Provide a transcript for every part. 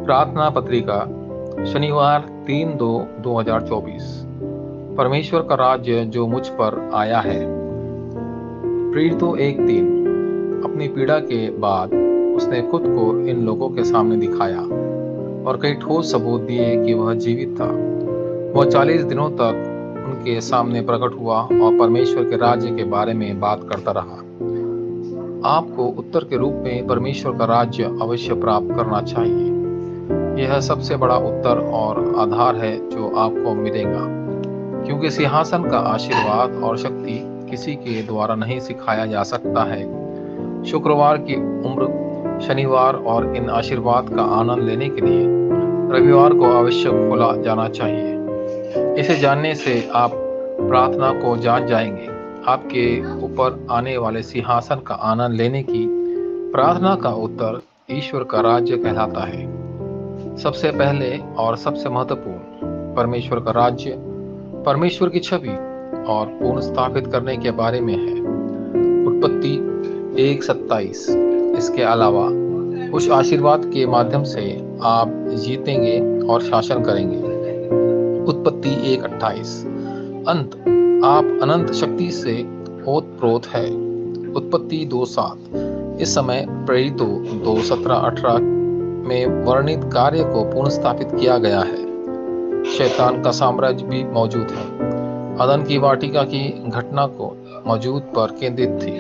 प्रार्थना पत्रिका शनिवार 3/2/2024। परमेश्वर का राज्य जो मुझ पर आया है। प्रेरितों 1:3। अपनी पीड़ा के बाद उसने खुद को इन लोगों के सामने दिखाया और कई ठोस सबूत दिए कि वह जीवित था। वह 40 दिनों तक उनके सामने प्रकट हुआ और परमेश्वर के राज्य के बारे में बात करता रहा। आपको उत्तर के रूप में परमेश्वर का राज्य अवश्य प्राप्त करना चाहिए। यह सबसे बड़ा उत्तर और आधार है जो आपको मिलेगा, क्योंकि सिंहासन का आशीर्वाद और शक्ति किसी के द्वारा नहीं सिखाया जा सकता है। शुक्रवार की उम्र, शनिवार और इन आशीर्वाद का आनंद लेने के लिए रविवार को अवश्य खोला जाना चाहिए। इसे जानने से आप प्रार्थना को जान जाएंगे। आपके ऊपर आने वाले सिंहासन का आनंद लेने की प्रार्थना का उत्तर ईश्वर का राज्य कहलाता है। सबसे पहले और सबसे महत्वपूर्ण परमेश्वर का राज्य परमेश्वर की छवि और पूर्ण स्थापित करने के बारे में है। उत्पत्ति 1:27। इसके अलावा उस आशीर्वाद के माध्यम से आप जीतेंगे और शासन करेंगे। उत्पत्ति 1:28। अंत, आप अनंत शक्ति से ओतप्रोत है। उत्पत्ति 2:7। इस समय प्रेरितों 2:17-18 में वर्णित कार्य को पुनः स्थापित किया गया है। शैतान का साम्राज्य भी मौजूद है। अदन की वाटिका की घटना को मौजूद पर केंद्रित थी।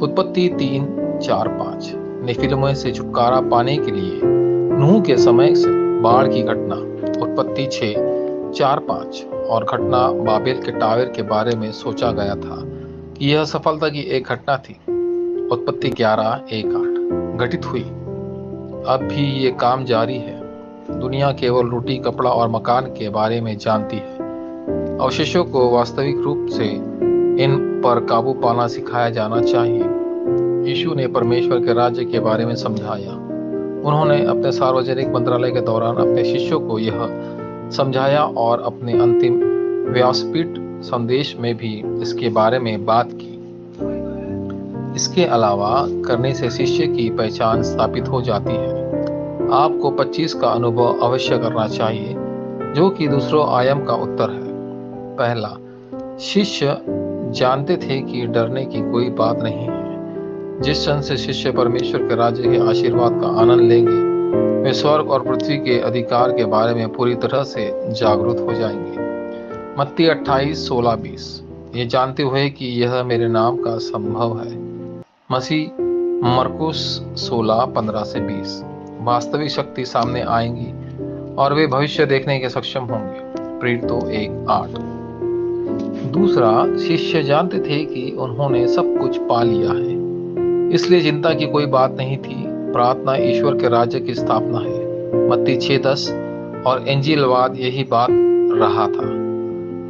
उत्पत्ति 3:4-5। निफिलमों से छुटकारा पाने के लिए नूह के समय से बाढ़ की घटना। उत्पत्ति 6:4-5 और घटना बाबेल के टावर के बारे में सोचा गया था कि यह सफलता की एक घटना थी। उत्पत्ति 11:1-8 घटित हुई। अब भी ये काम जारी है। दुनिया केवल रोटी, कपड़ा और मकान के बारे में जानती है। अवशेषों को वास्तविक रूप से इन पर काबू पाना सिखाया जाना चाहिए। यीशु ने परमेश्वर के राज्य के बारे में समझाया। उन्होंने अपने सार्वजनिक मंत्रालय के दौरान अपने शिष्यों को यह समझाया और अपने अंतिम व्यासपीठ संदेश में भी इसके बारे में बात की। इसके अलावा करने से शिष्य की पहचान स्थापित हो जाती है। आपको 25 का अनुभव अवश्य करना चाहिए, जो कि दूसरों आयाम का उत्तर है। पहला, शिष्य जानते थे कि डरने की कोई बात नहीं है। जिस क्षण से शिष्य परमेश्वर के राज्य के आशीर्वाद का आनंद लेंगे, वे स्वर्ग और पृथ्वी के अधिकार के बारे में पूरी तरह से जागरूक हो जाएंगे। मत्ती 28:16-20। ये जानते हुए कि यह मेरे नाम का संभव है। मसीह मरकुस 16:15-20। वास्तविक शक्ति सामने आएंगी और वे भविष्य देखने के सक्षम होंगे। प्रेरितों 1:8। दूसरा, शिष्य जानते थे कि उन्होंने सब कुछ पा लिया है, इसलिए चिंता की कोई बात नहीं थी। प्रार्थना ईश्वर के राज्य की स्थापना है। मत्ती 6:10 और इंजीलवाद यही बात रहा था।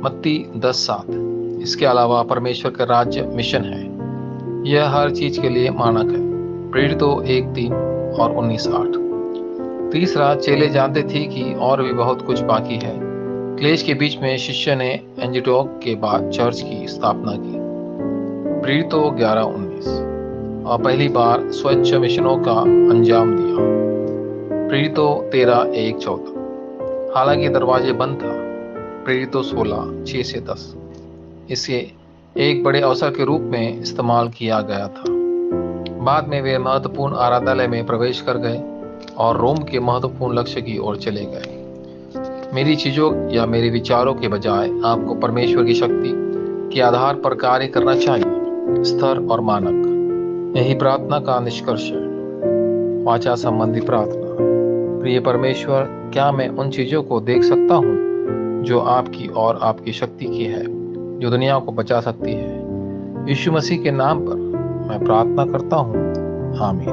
मत्ती 10:7। इसके अलावा परमेश्वर का राज्य मिशन है। यह हर चीज के लिए मानक है। प्रेरितों 1:3 और 19:8। तीसरा, चेले जानते थे कि और भी बहुत कुछ बाकी है। क्लेश के बीच में शिष्य ने एंटियोक के बाद चर्च की स्थापना की। प्रेरितों 11:19 और पहली बार स्वच्छ मिशनों का अंजाम दिया। प्रेरितों 13:1-14। हालांकि दरवाजे बंद था। प्रेरितों 16:6-10। इसे एक बड़े अवसर के रूप में इस्तेमाल किया गया था। बाद में वे महत्वपूर्ण आराधनालय में प्रवेश कर गए और रोम के महत्वपूर्ण लक्ष्य की ओर चले गए। मेरी चीजों या मेरे विचारों के बजाय आपको परमेश्वर की शक्ति के आधार पर कार्य करना चाहिए। स्तर और मानक, यही प्रार्थना का निष्कर्ष है। वाचा संबंधी प्रार्थना। प्रिय परमेश्वर, क्या मैं उन चीजों को देख सकता हूँ जो आपकी और आपकी शक्ति की है, जो दुनिया को बचा सकती है? यीशु मसीह के नाम पर मैं प्रार्थना करता हूँ। आमीन।